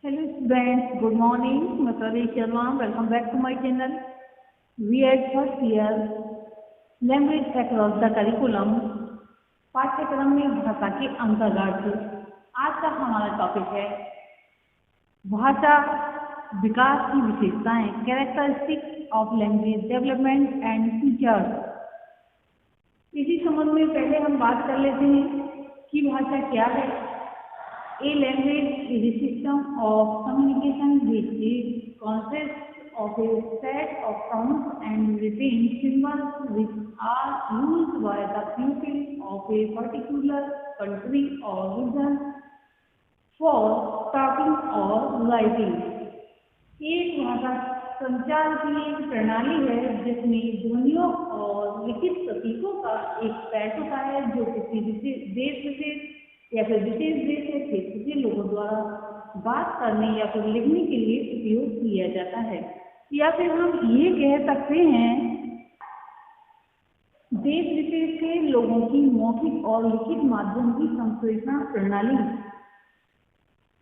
Hello students, good morning. मैं प्रवेश Sharma. Welcome back to my channel. We are first year language across the curriculum. पाठ्यक्रम में भाषा के अंतर्गत आज का हमारा टॉपिक है भाषा विकास की विशेषताएं, characteristics of language development and features. इसी संबंध में पहले हम बात कर लेते हैं कि भाषा क्या है। A language is a system of communication which consists of a set of sounds and written symbols which are used by the people of a particular country or region for talking or writing. एक भाषा संचार की एक प्रणाली है जिसमें ध्वनियों और लिखित प्रतीकों का एक सेट होता है जो किसी देश विशेष या फिर विशेष देश या क्षेत्र के लोगों द्वारा बात करने या फिर लिखने के लिए उपयोग किया जाता है। या फिर हम ये कह सकते हैं देश विशेष के लोगों की मौखिक और लिखित माध्यम की संप्रेषण प्रणाली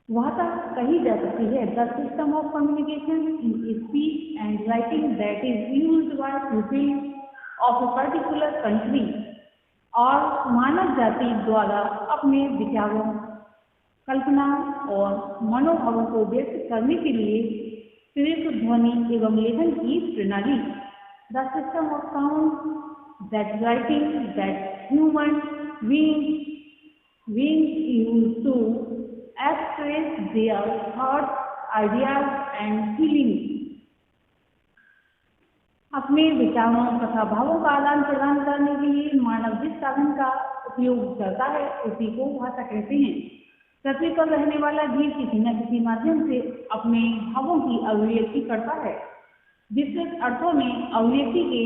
भाषा कही जा सकती है। The system of communication in speech and writing that is used by people of a particular country और मानव जाति द्वारा अपने विचारों, कल्पना और मनोभावों को व्यक्त करने के लिए प्रेरित ध्वनि एवं लेखन की प्रणाली। The system of sound that writing that human beings use to express their thoughts, ideas and feelings. अपने विचारों तथा भावों का आदान प्रदान करने के लिए मानव जिस साधन का उपयोग करता है उसी को भाषा कहते हैं। पृथ्वी पर रहने वाला जीव किसी न किसी माध्यम से अपने भावों की अभिव्यक्ति करता है। विस्तृत अर्थों में अभिव्यक्ति के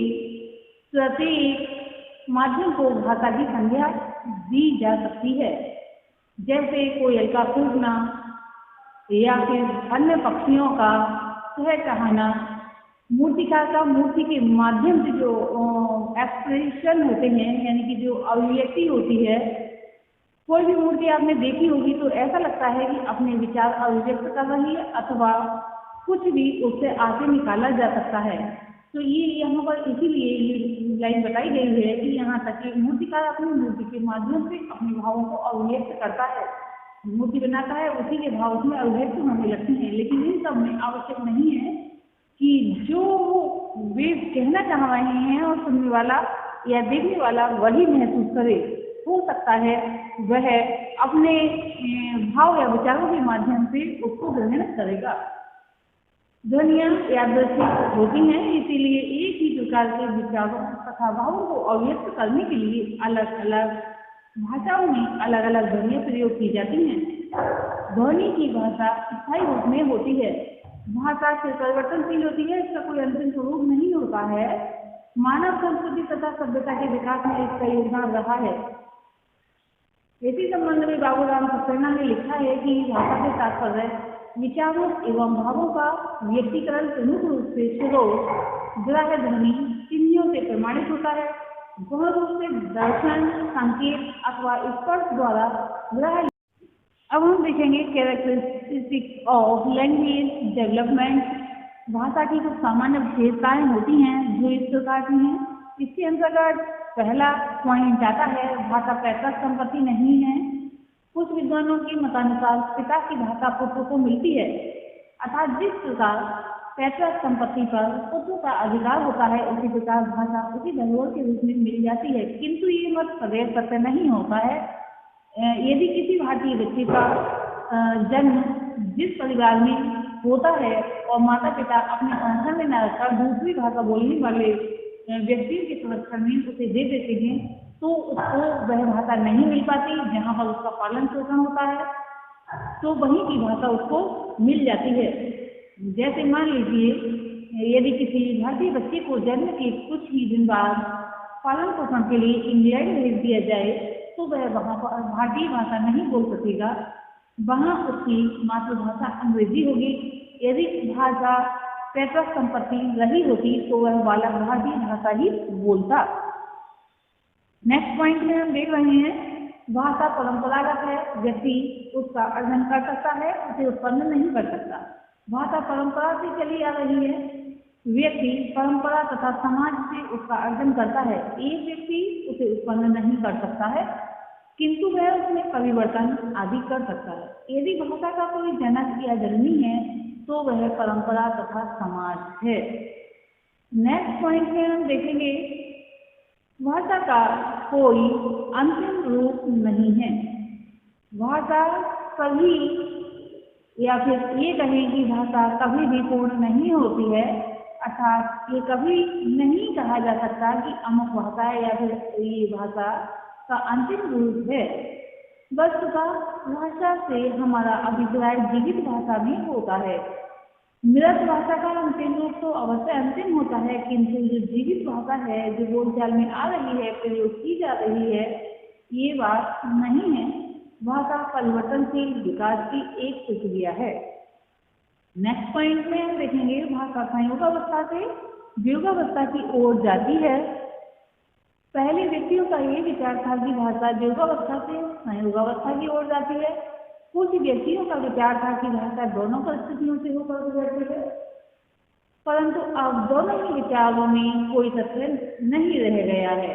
प्रत्येक माध्यम को भाषा की संज्ञा दी जा सकती है, जैसे कोयल का कूकना या फिर अन्य पक्षियों का चहचहाना। मूर्तिकार का मूर्ति के माध्यम से जो एक्सप्रेशन होते हैं यानी कि जो अभिव्यक्ति होती है, कोई भी मूर्ति आपने देखी होगी तो ऐसा लगता है कि अपने विचार अभिव्यक्त कर रही है अथवा कुछ भी उससे आगे निकाला जा सकता है। तो ये यहाँ पर इसीलिए ये लाइन बताई गई है कि यहाँ तक कि मूर्तिकार अपनी मूर्ति के माध्यम से अपने भावों को अभिव्यक्त करता है। मूर्ति बनाता है, उसी के भाव उसमें अभिव्यक्त होने लगते हैं। लेकिन इन सब में आवश्यक नहीं है कि जो वे कहना चाह रहे हैं और सुनने वाला या देखने वाला वही महसूस करे। हो सकता है वह अपने भाव या विचारों के माध्यम से उसको ग्रहण करेगा। ध्वनियाँ यादृच्छिक होती हैं, इसीलिए एक ही प्रकार के विचारों तथा भावों को अभिव्यक्त करने के लिए अलग अलग भाषाओं में अलग अलग ध्वनियाँ प्रयोग की जाती हैं। ध्वनि की भाषा स्थायी रूप में होती है। भाषा से परिवर्तनशील होती है, इसका कोई अंतिम स्वरूप नहीं होता है। मानव संस्कृति तथा सभ्यता के विकास में इसका योगदान रहा है। इसी संबंध में बाबूराम सक्सेना ने लिखा है कि भाषा के तात्पर्य विचारों एवं भावों का व्यक्तिकरण प्रमुख रूप से स्रोत ग्राह्य ध्वनि चिन्हों से प्रमाणित होता है। गौण रूप से दर्शन, संकेत अथवा स्पर्श द्वारा ग्राह्य। अब हम देखेंगे कैरेक्टरिस्टिक्स ऑफ लैंग्वेज डेवलपमेंट। भाषा की कुछ सामान्य विशेषताएं होती हैं जो इस प्रकार की हैं। इसके अंतर्गत पहला पॉइंट आता है भाषा पैतृक संपत्ति नहीं है। कुछ विद्वानों के मतानुसार पिता की भाषा पुत्र को मिलती है, अर्थात जिस प्रकार पैतृक संपत्ति पर पुत्र का अधिकार होता है उसी प्रकार भाषा उसी धरोहर के रूप में मिल जाती है। किंतु ये मत सदैव सत्य नहीं होता है। यदि किसी भारतीय बच्चे का जन्म जिस परिवार में होता है और माता पिता अपने संरक्षण में न रखकर दूसरी भाषा बोलने वाले व्यक्तियों के संरक्षण में उसे दे देते हैं तो उसको वह भाषा नहीं मिल पाती जहाँ पर उसका पालन पोषण होता है, तो वहीं की भाषा उसको मिल जाती है। जैसे मान लीजिए यदि किसी भारतीय बच्चे को जन्म के कुछ ही दिन बाद पालन पोषण के लिए इंग्लैंड भेज दिया जाए तो वह वहाँ पर भारतीय भाषा नहीं बोल सकेगा, वहाँ उसकी मातृभाषा अंग्रेजी होगी। यदि भाषा पैतृक संपत्ति रही होती तो वह बालक भारतीय भाषा ही बोलता। नेक्स्ट पॉइंट में हम देख रहे हैं भाषा परंपरागत है, व्यक्ति उसका अर्जन कर सकता है, उसे उत्पन्न नहीं कर सकता। भाषा परंपरा से चली आ रही है, व्यक्ति परंपरा तथा समाज से उसका अर्जन करता है। एक व्यक्ति उसे उत्पन्न नहीं कर सकता है, किंतु वह उसमें परिवर्तन आदि कर सकता है। यदि भाषा का कोई जनक या जननी है तो वह परंपरा तथा समाज है। नेक्स्ट पॉइंट में हम देखेंगे, भाषा का कोई अंतिम रूप नहीं है। भाषा कभी, या फिर ये कहें कि भाषा कभी भी पूर्ण नहीं होती है, अर्थात ये कभी नहीं कहा जा सकता कि अमुक भाषा है या फिर ये भाषा का अंतिम रूप है। वस्तुतः भाषा से हमारा अभिप्राय जीवित भाषा में होता है। मृत भाषा का अंतिम रूप तो अवश्य अंतिम होता है, किंतु जो जीवित भाषा है, जो बोलचाल में आ रही है, प्रयोग की जा रही है, ये बात नहीं है। भाषा परिवर्तनशील विकास की एक प्रक्रिया है। नेक्स्ट पॉइंट में हम देखेंगे, भाषा संयोगावस्था से वियोगावस्था की ओर जाती है। पहले व्यक्तियों का ये विचार था कि भाषा वियोगावस्था से संयोगावस्था की ओर जाती है। कुछ व्यक्तियों का विचार था कि भाषा दोनों परिस्थितियों से होकर गुजरती है, परंतु अब दोनों ही विचारों में कोई तथ्य नहीं रह गया है।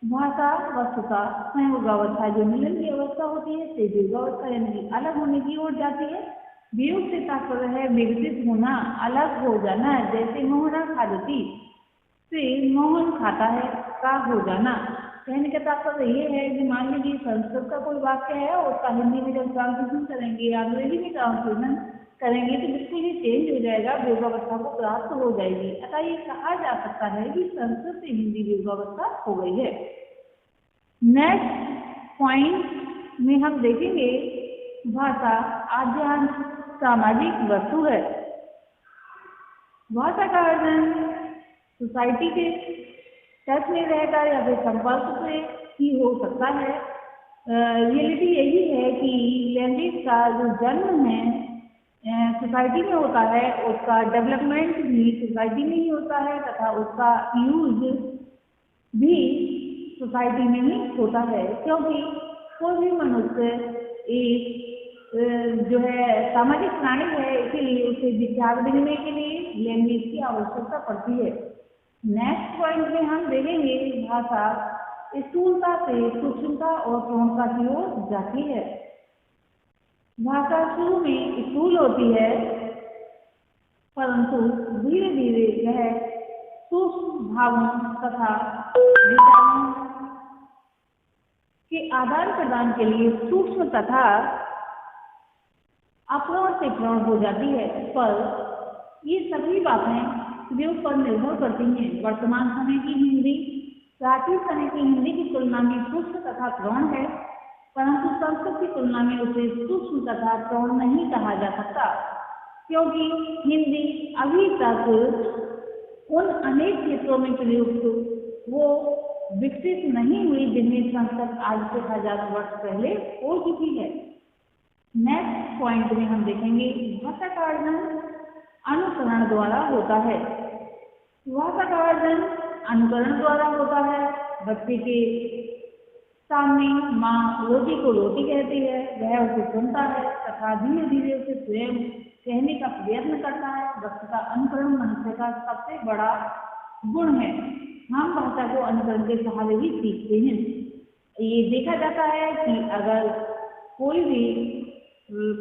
भाषा वस्तुतः संयोगावस्था, जो मिलन की अवस्था होती है, से वियोगावस्था यानी अलग होने की ओर जाती है। वियोग से तात्पर्य है विकसित होना, अलग हो जाना। जैसे मोहना खादती से मोहन खाता है का हो जाना। कहने का तात्पर्य ये है कि मान लीजिए संस्कृत का कोई वाक्य है और उसका हिंदी में जब ट्रांसलेशन करेंगे, अंग्रेजी में ट्रांसलेशन करेंगे तो बिल्कुल ही चेंज हो जाएगा, वियोगावस्था को प्राप्त हो जाएगी। अतः ये कहा जा सकता है कि संस्कृत से हिंदी वियोगावस्था हो गई है। नेक्स्ट पॉइंट में हम देखेंगे, भाषा आध्यात्मिक सामाजिक वस्तु है। भाषा का अर्जन सोसाइटी के टच में रहकर या फिर संपर्क से ही हो सकता है। रियलिटी यही है कि लैंग्वेज का जो जन्म है सोसाइटी में होता है, उसका डेवलपमेंट भी सोसाइटी में ही होता है तथा उसका यूज भी सोसाइटी में ही होता है। क्योंकि कोई भी मनुष्य एक जो है सामाजिक प्राणी है, इसीलिए उसे विचार विनिमय के लिए लैंग्वेज की आवश्यकता पड़ती है। नेक्स्ट पॉइंट में हम देखेंगे, भाषा स्थूलता से सूक्ष्मता और प्रौढ़ता की ओर जाती है। भाषा शुरू में स्थूल होती है, परंतु धीरे धीरे यह सूक्ष्म भावों तथा विचारों के आदान प्रदान के लिए सूक्ष्म तथा अप्रौढ़ से प्रौढ़ हो जाती है। पर ये सभी बातें प्रयोग पर निर्भर करती हैं। वर्तमान समय की हिंदी प्राचीन समय की हिंदी की तुलना में सूक्ष्म तथा प्रौढ़ है, परंतु संस्कृत की तुलना में उसे सूक्ष्म तथा प्रौढ़ नहीं कहा जा सकता, क्योंकि हिंदी अभी तक उन अनेक क्षेत्रों में प्रयुक्त वो विकसित नहीं हुई जिनमें संस्कृत आज से हजारों वर्ष पहले हो चुकी है। नेक्स्ट पॉइंट में हम देखेंगे, भाषा का अर्जन अनुकरण द्वारा होता है। भाषा का अर्जन अनुकरण द्वारा होता है। बच्चे के सामने माँ रोटी को रोटी कहती है, वह उसे सुनता है तथा धीरे धीरे उसे स्वयं कहने का प्रयत्न करता है। वस्तु का अनुकरण मनुष्य का सबसे बड़ा गुण है। हम भाषा को अनुकरण के सहारे ही सीखते हैं। ये देखा जाता है कि अगर कोई भी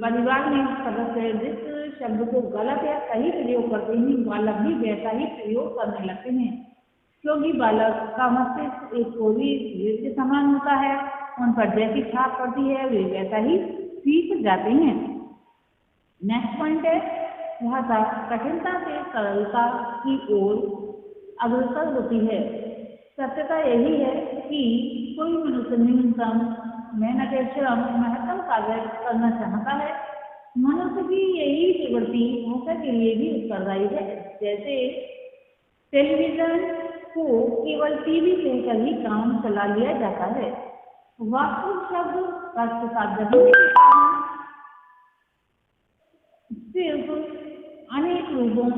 परिवार में सदस्य जिस शब्द को गलत या सही प्रयोग करते हैं, बालक भी वैसा ही प्रयोग करने लगते हैं, क्योंकि बालक का मस्तिष्क एक कोरी हीरे के समान होता है। उन पर जैसी छाप पड़ती है वे वैसा ही सीख जाते हैं। नेक्स्ट पॉइंट है, भाषा कठिनता से सरलता की ओर अग्रसर होती है। सत्यता यही है कि कोई मनुष्य न्यूनतम मेहनत या श्रम महत्तम कार्य करना चाहता है। मनुष्य की यही प्रवृत्ति भाषा के लिए भी उत्तरदायी है। जैसे टेलीविजन को केवल टीवी कहकर ही काम चला लिया जाता है। वास्तविक शब्द का साथ के कारण सिर्फ अनेक रूपों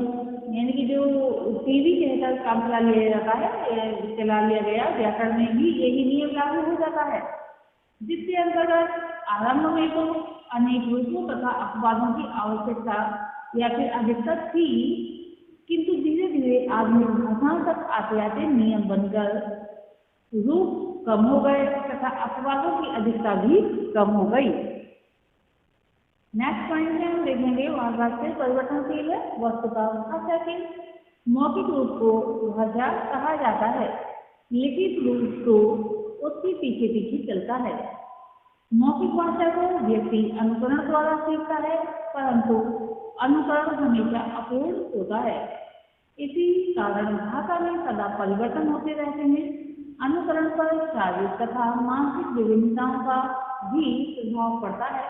यानी कि जो टीवी कहकर काम चला लिया गया व्याकरण में भी यही नियम लागू हो जाता है। जिसके अंतर्गत आरंभ में तो अनेक रूपों तथा अपवादों की आवश्यकता या फिर अधिकता थी, किंतु धीरे धीरे आधुनिक भाषाओं तक आते आते नियम बनकर रूप कम हो गए तथा अपवादों की अधिकता भी कम हो गई। नेक्स्ट पॉइंट में हम देखेंगे भाषा से परिवर्तनशील है। वस्तुतः भाषा के मौखिक रूप को भाषा कहा जाता है, लिखित रूप तो उसके पीछे पीछे चलता है। मौखिक भाषा को व्यक्ति अनुकरण द्वारा सीखता है, परंतु अनुकरण हमेशा अपूर्ण होता है। इसी कारण भाषा में सदा परिवर्तन होते रहते हैं। अनुकरण पर शारीरिक तथा मानसिक विभिन्नताओं का भी प्रभाव पड़ता है।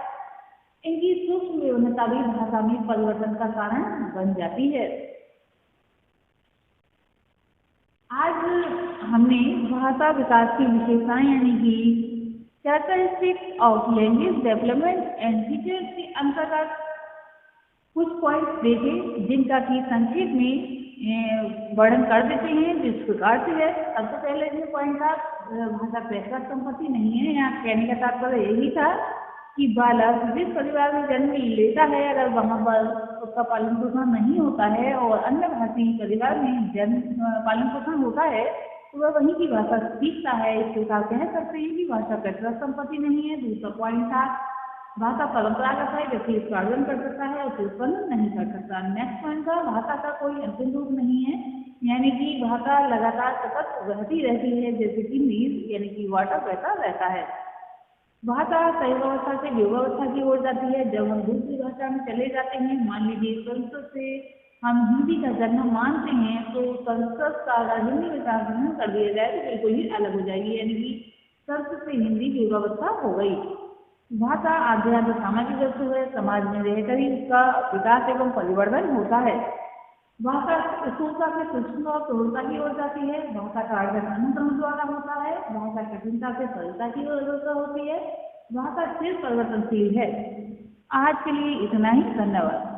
इनकी सूक्ष्म विभिन्नता भी भाषा में परिवर्तन का कारण बन जाती है। आज हमने भाषा विकास की विशेषताएं यानी कि characteristics of language development and features के अंतर्गत कुछ पॉइंट्स देखे, जिनका की संक्षेप में वर्णन कर देते हैं। जिस प्रकार से है, सबसे पहले जो पॉइंट था भाषा पैतृक संपत्ति नहीं है। यहाँ कहने का तात्पर्य यही था कि बालक जिस परिवार में जन्म लेता है, अगर वहाँ पर उसका पालन पोषण नहीं होता है और अन्य भारतीय परिवार में जन्म पालन पोषण होता है, तो वह वहीं की भाषा सीखता है। इसके साथ कह सकते हैं कि भाषा पैतृक संपत्ति नहीं है। दूसरा पॉइंट था भाषा परंपरागत है, व्यक्ति इसका अर्जन कर सकता है, उसे उत्पन्न नहीं कर सकता। नेक्स्ट पॉइंट था भाषा का कोई अंतिम रूप नहीं है, यानी कि भाषा लगातार सतत बहती रहती है, जैसे कि नीर यानी कि वाटर बहता रहता है। भाषा शैशवावस्था से युवावस्था की ओर जाती है। जब हम दूसरी भाषा में चले जाते हैं, मान लीजिए संस्कृत से हम हिंदी का जन्म मानते हैं, तो संस्कृत का अगर हिंदी में ग्रहण कर दिया जाए तो बिल्कुल ही अलग हो जाएगी, यानी कि संस्कृत से हिंदी की युवावस्था हो गई। भाषा आध्यात्मिक सामाजिक वस्तु है, समाज में रहकर ही उसका विकास एवं परिवर्तन होता है। भाषा स्थूलता से सूक्ष्म और प्रौढ़ता की ओर जाती है। भाषा का अर्जन अनुक्रम द्वारा होता है। भाषा कठिनता से सरलता की ओर होती है। भाषा स्थिर परिवर्तनशील है। आज के लिए इतना ही, धन्यवाद।